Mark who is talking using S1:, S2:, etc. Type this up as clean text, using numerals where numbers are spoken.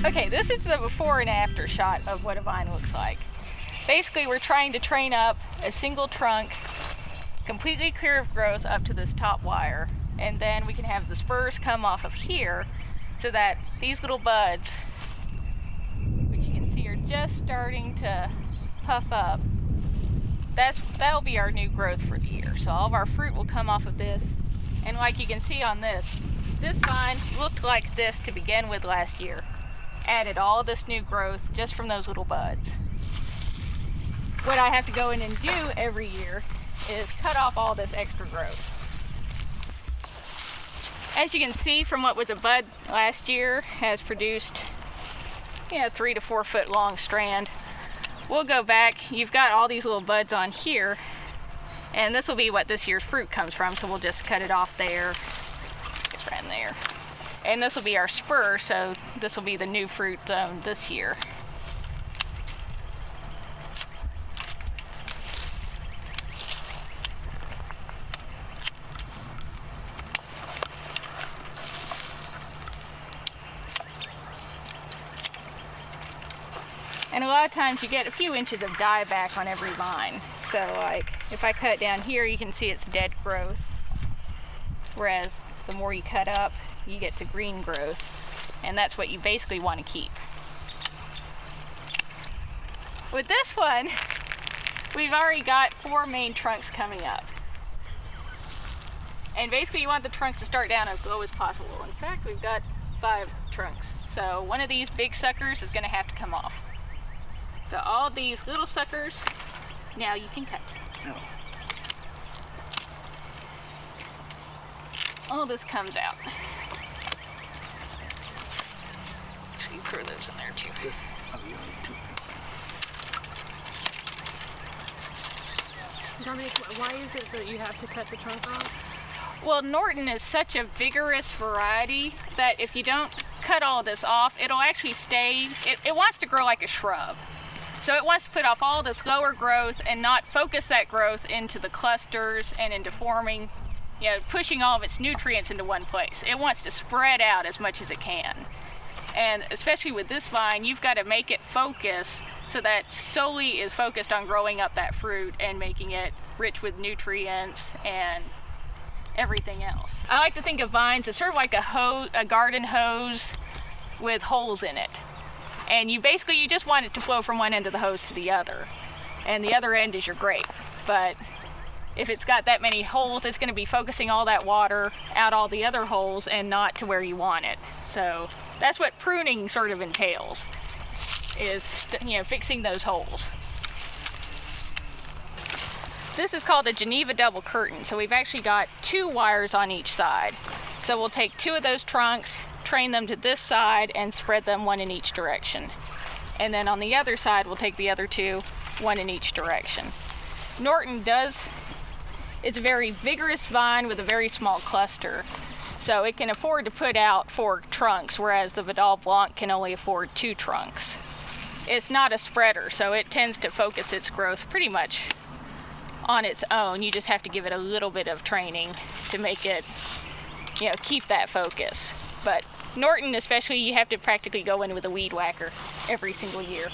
S1: Okay, this is the before and after shot of what a vine looks like. Basically, we're trying to train up a single trunk, completely clear of growth up to this top wire, and then we can have the spurs come off of here so that these little buds, which you can see are just starting to puff up, that'll be our new growth for the year. So all of our fruit will come off of this, and like you can see on this vine looked like this to begin with last year. Added all this new growth just from those little buds. What I have to go in and do every year is cut off all this extra growth. As you can see from what was a bud last year has produced 3 to 4 foot long strand. We'll go back, you've got all these little buds on here, and this will be what this year's fruit comes from, so we'll just cut it off there. It's right in there. And this will be our spur, so this will be the new fruit zone this year. And a lot of times you get a few inches of dieback on every vine. So like if I cut down here, you can see it's dead growth. Whereas the more you cut up, you get to green growth. And that's what you basically want to keep. With this one, we've already got 4 main trunks coming up. And basically you want the trunks to start down as low as possible. In fact, we've got 5 trunks. So one of these big suckers is going to have to come off. So all these little suckers, now you can cut.
S2: No.
S1: All this comes out. So you throw those in there too.
S3: Dominique, why is it that you have to cut the trunk off?
S1: Well, Norton is such a vigorous variety that if you don't cut all this off, it'll actually stay, it wants to grow like a shrub. So it wants to put off all this lower growth and not focus that growth into the clusters and into forming, pushing all of its nutrients into one place. It wants to spread out as much as it can. And especially with this vine, you've got to make it focus so that solely is focused on growing up that fruit and making it rich with nutrients and everything else. I like to think of vines as sort of like a garden hose with holes in it. And you just want it to flow from one end of the hose to the other. And the other end is your grape. But if it's got that many holes, it's going to be focusing all that water out all the other holes and not to where you want it. So that's what pruning sort of entails, is fixing those holes. This is called a Geneva double curtain. So we've actually got 2 wires on each side. So we'll take 2 of those trunks, train them to this side, and spread them one in each direction. And then on the other side, we'll take the other 2, one in each direction. Norton it's a very vigorous vine with a very small cluster. So it can afford to put out 4 trunks, whereas the Vidal Blanc can only afford 2 trunks. It's not a spreader, so it tends to focus its growth pretty much on its own. You just have to give it a little bit of training to make it, keep that focus. But Norton especially, you have to practically go in with a weed whacker every single year.